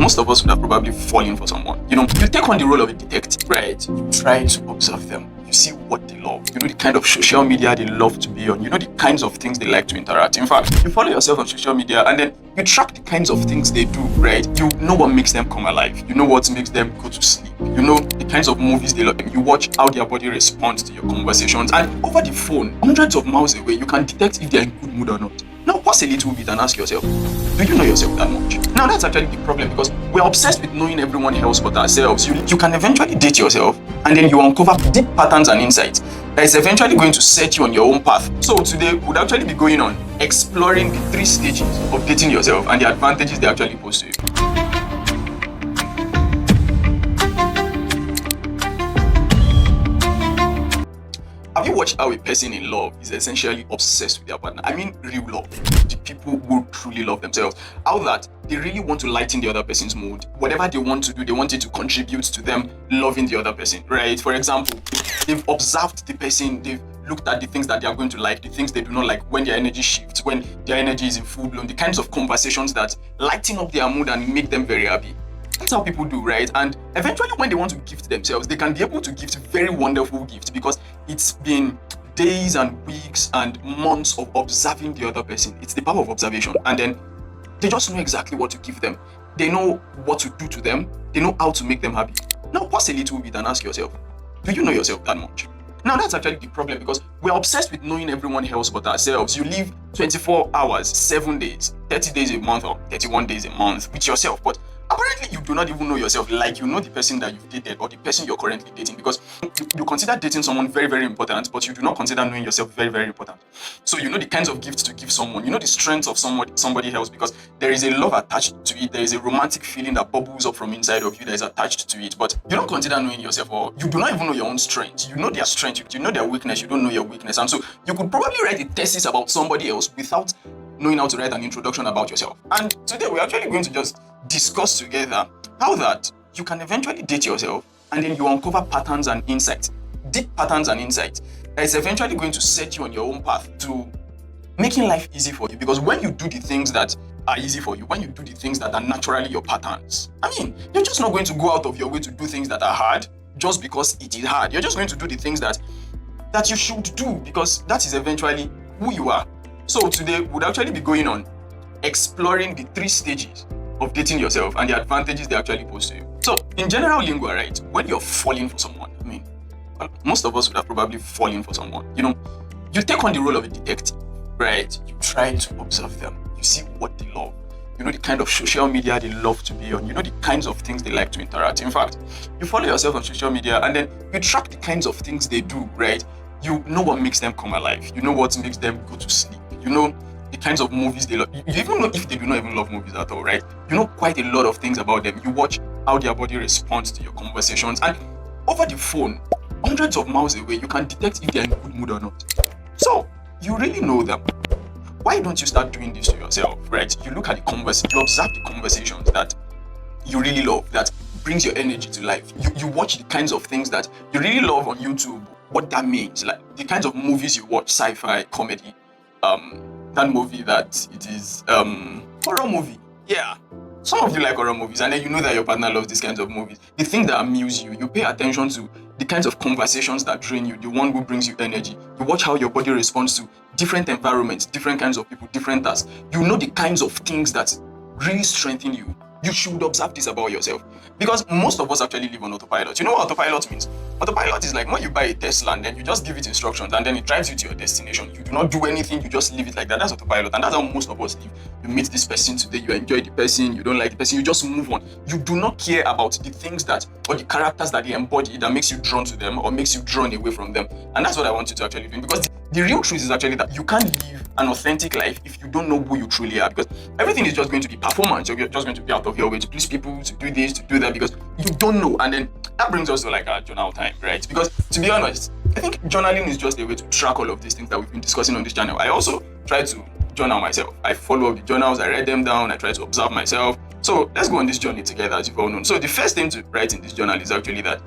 most of us would have probably fallen for someone. You take on the role of a detective, right? You try to observe them. You see what they love. You know the kind of social media they love to be on. You know the kinds of things they like to interact. In fact, you follow yourself on social media and then you track the kinds of things they do, right? You know what makes them come alive. You know what makes them go to sleep. You know the kinds of movies they love. You watch how their body responds to your conversations. And over the phone, hundreds of miles away, you can detect if they're in good mood or not. Now pause a little bit and ask yourself, do you know yourself that much? Now that's actually the problem, because we're obsessed with knowing everyone else but ourselves. You can eventually date yourself and then you uncover deep patterns and insights that is eventually going to set you on your own path. So today we'd actually be going on exploring the 3 stages of dating yourself and the advantages they actually pose to you. Have you watched how a person in love is essentially obsessed with their partner? I mean real love. The people who truly love themselves. How that they really want to lighten the other person's mood. Whatever they want to do, they want it to contribute to them loving the other person, right? For example, they've observed the person, they've looked at the things that they are going to like, the things they do not like, when their energy shifts, when their energy is in full blown, the kinds of conversations that lighten up their mood and make them very happy. That's how people do, right? And eventually when they want to gift themselves, they can be able to gift very wonderful gifts because it's been days and weeks and months of observing the other person. It's the power of observation. And then they just know exactly what to give them. They know what to do to them. They know how to make them happy. Now pause a little bit and ask yourself, do you know yourself that much? Now that's actually the problem, because we're obsessed with knowing everyone else but ourselves. You live 24 hours, 7 days, 30 days a month or 31 days a month with yourself, but apparently you do not even know yourself like you know the person that you've dated or the person you're currently dating, because you consider dating someone very, very important, but you do not consider knowing yourself very, very important. So you know the kinds of gifts to give someone, you know the strengths of somebody else, because there is a love attached to it, there is a romantic feeling that bubbles up from inside of you that is attached to it, but you don't consider knowing yourself, or you do not even know your own strength. You know their strength, you know their weakness, you don't know your weakness. And so you could probably write a thesis about somebody else without knowing how to write an introduction about yourself. And today we're actually going to just discuss together how that you can eventually date yourself and then you uncover patterns and insights, deep patterns and insights that is eventually going to set you on your own path to making life easy for you. Because when you do the things that are easy for you, when you do the things that are naturally your patterns, I mean, you're just not going to go out of your way to do things that are hard just because it is hard. You're just going to do the things that you should do because that is eventually who you are. So today we'd actually be going on exploring the 3 stages of dating yourself and the advantages they actually pose to you. So in general lingua, right, when you're falling for someone, I mean, most of us would have probably fallen for someone. You take on the role of a detective, right? You try to observe them. You see what they love. You know the kind of social media they love to be on. You know the kinds of things they like to interact. In fact, you follow yourself on social media and then you track the kinds of things they do, right? You know what makes them come alive. You know what makes them go to sleep. You know the kinds of movies they love. You even know if they do not even love movies at all, right? You know quite a lot of things about them. You watch how their body responds to your conversations. And over the phone, hundreds of miles away, you can detect if they're in good mood or not. So you really know them. Why don't you start doing this to yourself, right? You look at the conversation, you observe the conversations that you really love, that brings your energy to life. You watch the kinds of things that you really love on YouTube, what that means, like the kinds of movies you watch, sci-fi, comedy, that movie that it is horror movie. Yeah, some of you like horror movies, and then you know that your partner loves these kinds of movies. The things that amuse you, you pay attention to the kinds of conversations that drain you, the one who brings you energy. You watch how your body responds to different environments, different kinds of people, different tasks. You know the kinds of things that really strengthen you. You should observe this about yourself, because most of us actually live on autopilot. You know what autopilot means? Autopilot is like when you buy a Tesla and then you just give it instructions and then it drives you to your destination. You do not do anything, you just leave it like that. That's autopilot, and that's how most of us live. You meet this person today, you enjoy the person, you don't like the person, you just move on. You do not care about the things that, or the characters that they embody that makes you drawn to them or makes you drawn away from them. And that's what I want you to actually do, because the real truth is actually that you can't live an authentic life if you don't know who you truly are, because everything is just going to be performance. You're just going to be out of your way to please people, to do this, to do that, because you don't know. And then that brings us to like our journal time, right? Because to be honest, I think journaling is just a way to track all of these things that we've been discussing on this channel. I also try to journal myself. I follow up the journals, I write them down, I try to observe myself. So let's go on this journey together, as you've all known. So the first thing to write in this journal is actually that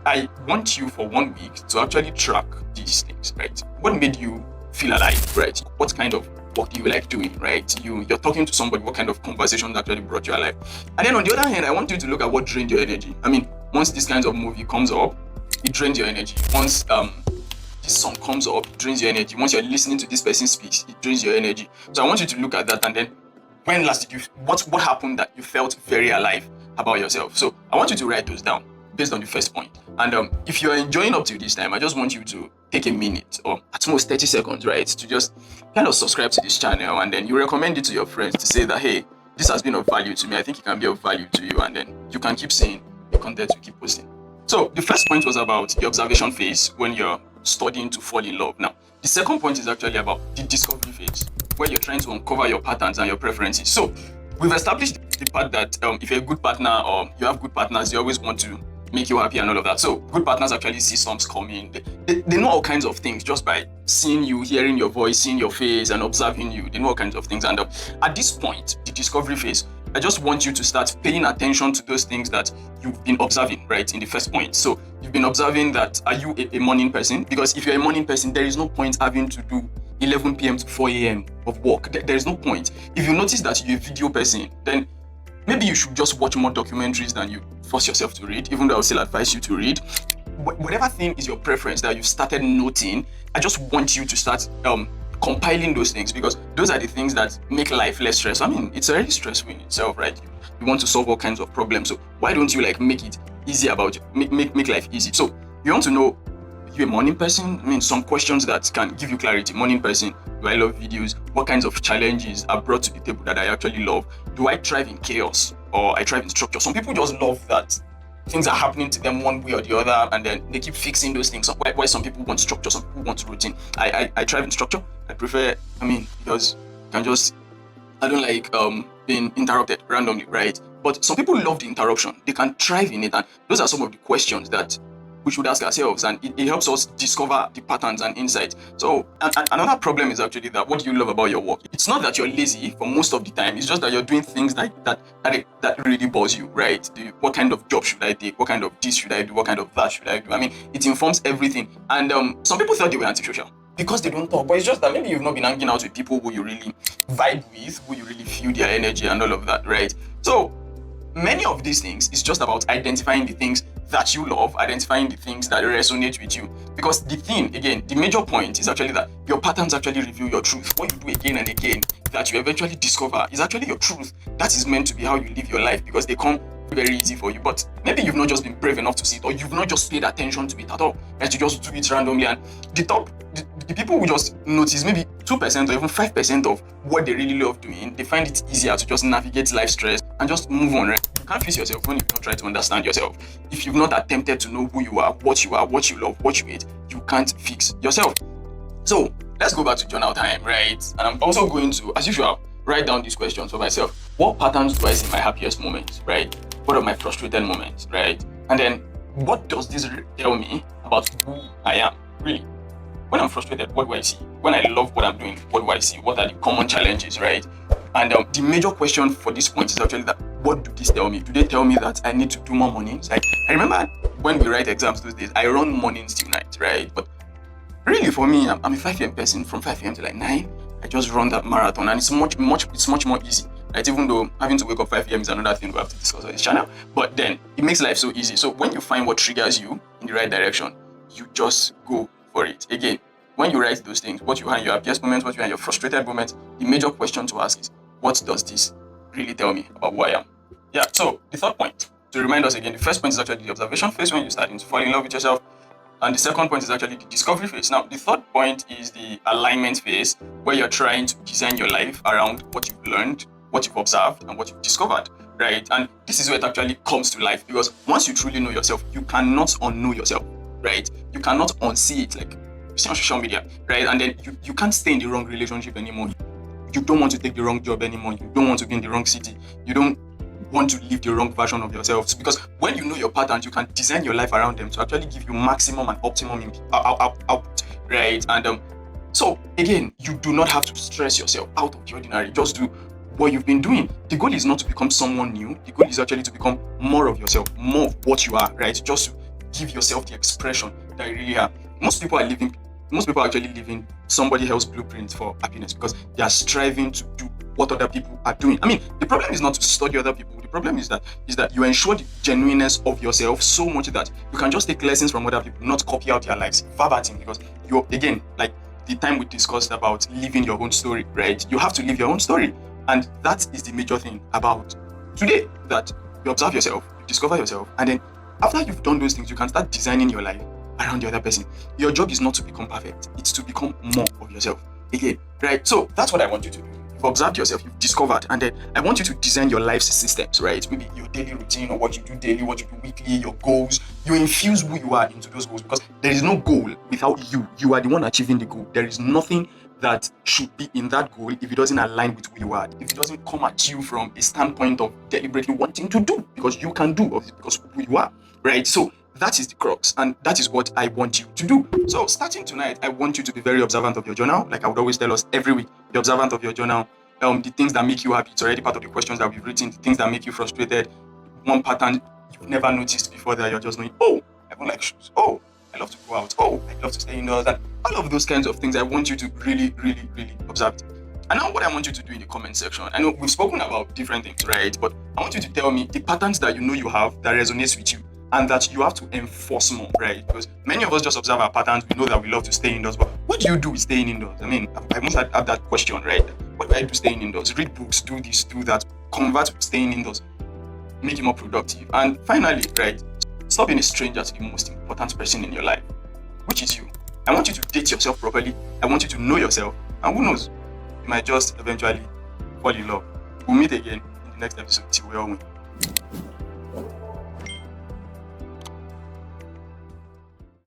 I want you for 1 week to actually track these things, right? What made you feel alive, right? What kind of work do you like doing, right? You're talking to somebody, what kind of conversations actually brought you alive. And then on the other hand, I want you to look at what drained your energy. I mean, once this kind of movie comes up, it drains your energy. Once this song comes up, it drains your energy. Once you're listening to this person speak, it drains your energy. So I want you to look at that, and then when last did you, what happened that you felt very alive about yourself? So I want you to write those down based on the first point. And if you're enjoying up to this time, I just want you to take a minute or at most 30 seconds, right, to just kind of subscribe to this channel, and then you recommend it to your friends to say that, hey, this has been of value to me. I think it can be of value to you, and then you can keep seeing the content we keep posting. So the first point was about the observation phase when you're studying to fall in love. Now, the second point is actually about the discovery phase, where you're trying to uncover your patterns and your preferences. So we've established the part that if you're a good partner or you have good partners, they always want to make you happy and all of that. So good partners actually see storms coming. They know all kinds of things just by seeing you, hearing your voice, seeing your face, and observing you. They know all kinds of things. And at this point, the discovery phase, I just want you to start paying attention to those things that you've been observing, right, in the first point. So you've been observing that, are you a morning person? Because if you're a morning person, there is no point having to do 11 p.m. to 4 a.m. of work. There is no point. If you notice that you're a video person, then maybe you should just watch more documentaries than you force yourself to read, even though I would still advise you to read. Whatever thing is your preference that you've started noting, I just want you to start compiling those things, because those are the things that make life less stressful. I mean, it's already stressful in itself, right? You want to solve all kinds of problems. So why don't you make it easy about you, make life easy? So you want to know, you're a morning person? I mean, some questions that can give you clarity. Morning person, do I love videos? What kinds of challenges are brought to the table that I actually love? Do I thrive in chaos or I thrive in structure? Some people just love that things are happening to them one way or the other, and then they keep fixing those things. Why some people want structure, some people want routine. I thrive in structure. I prefer, because I don't like being interrupted randomly, right? But some people love the interruption. They can thrive in it, and those are some of the questions that we should ask ourselves, and it helps us discover the patterns and insights. So another problem is actually that, what do you love about your work? It's not that you're lazy for most of the time. It's just that you're doing things that really bores you, right? What kind of job should I take? What kind of this should I do? What kind of that should I do? I mean, it informs everything. And some people thought they were antisocial because they don't talk, but it's just that maybe you've not been hanging out with people who you really vibe with, who you really feel their energy and all of that, right? So many of these things is just about identifying the things that you love, identifying the things that resonate with you. Because the thing, again, the major point is actually that your patterns actually reveal your truth. What you do again and again that you eventually discover is actually your truth. That is meant to be how you live your life, because they come very easy for you. But maybe you've not just been brave enough to see it, or you've not just paid attention to it at all, and you just do it randomly. And the people who just notice maybe 2% or even 5% of what they really love doing, they find it easier to just navigate life stress and just move on, right? You can't fix yourself when you don't try to understand yourself. If you've not attempted to know who you are, what you love, what you hate, you can't fix yourself. So let's go back to journal time, right? And I'm also going to, as usual, write down these questions for myself. What patterns do I see in my happiest moments, right? What are my frustrated moments, right? And then what does this tell me about who I am, really? When I'm frustrated, what do I see? When I love what I'm doing, what do I see? What are the common challenges, right? And the major question for this point is actually that, what do these tell me? Do they tell me that I need to do more mornings? I remember when we write exams those days, I run mornings till night, right? But really for me, I'm a 5 a.m. person. From 5 a.m. to 9, I just run that marathon, and it's much more easy, right? Even though having to wake up 5 a.m. is another thing we have to discuss on this channel, but then it makes life so easy. So when you find what triggers you in the right direction, you just go for it. Again, when you write those things, what you have in your happiest moments, what you have in your frustrated moments, the major question to ask is, what does this really tell me about who I am? Yeah, so the third point, to remind us again, the first point is actually the observation phase, when you're starting to fall in love with yourself. And the second point is actually the discovery phase. Now, the third point is the alignment phase, where you're trying to design your life around what you've learned, what you've observed, and what you've discovered, right? And this is where it actually comes to life, because once you truly know yourself, you cannot unknow yourself, right? You cannot unsee it, like you see on social media, right? And then you can't stay in the wrong relationship anymore. You don't want to take the wrong job anymore. You don't want to be in the wrong city. You don't want to live the wrong version of yourself, because when you know your patterns, you can design your life around them to actually give you maximum and optimum output, right? And so again, you do not have to stress yourself out of the ordinary. Just do what you've been doing. The goal is not to become someone new. The goal is actually to become more of yourself, more of what you are, right? Just to give yourself the expression that you really are. Most people are living most people are actually living somebody else's blueprint for happiness because they are striving to do what other people are doing. I mean, the problem is not to study other people. The problem is that you ensure the genuineness of yourself so much that you can just take lessons from other people, not copy out their lives verbatim. Because you're, again, like the time we discussed about living your own story, right? You have to live your own story. And that is the major thing about today, that you observe yourself, you discover yourself, and then after you've done those things, you can start designing your life around the other person. Your job is not to become perfect, it's to become more of yourself. Again, right? So that's what I want you to do. You've observed yourself, you've discovered, and then I want you to design your life's systems, right? Maybe your daily routine, or what you do daily, what you do weekly, your goals. You infuse who you are into those goals, because there is no goal without you. You are the one achieving the goal. There is nothing that should be in that goal if it doesn't align with who you are, if it doesn't come at you from a standpoint of deliberately wanting to do because you can do, or because who you are, right? So that is the crux, and that is what I want you to do. So starting tonight, I want you to be very observant of your journal. Like I would always tell us every week, be observant of your journal. The things that make you happy, it's already part of the questions that we've written. The things that make you frustrated, one pattern you've never noticed before that you're just knowing, oh, I don't like shoes. Oh, I love to go out. Oh, I love to stay indoors. And all of those kinds of things, I want you to really, really, really observe it. And now what I want you to do in the comment section, I know we've spoken about different things, right? But I want you to tell me the patterns that you know you have that resonates with you and that you have to enforce more, right? Because many of us just observe our patterns. We know that we love to stay indoors, but what do you do with staying indoors? I mean, I must have that question, right? What do I do staying indoors? Read books, do this, do that, convert staying indoors, make you more productive. And finally, right, stop being a stranger to the most important person in your life, which is you. I want you to date yourself properly. I want you to know yourself. And who knows, you might just eventually fall in love. We'll meet again in the next episode till we all win.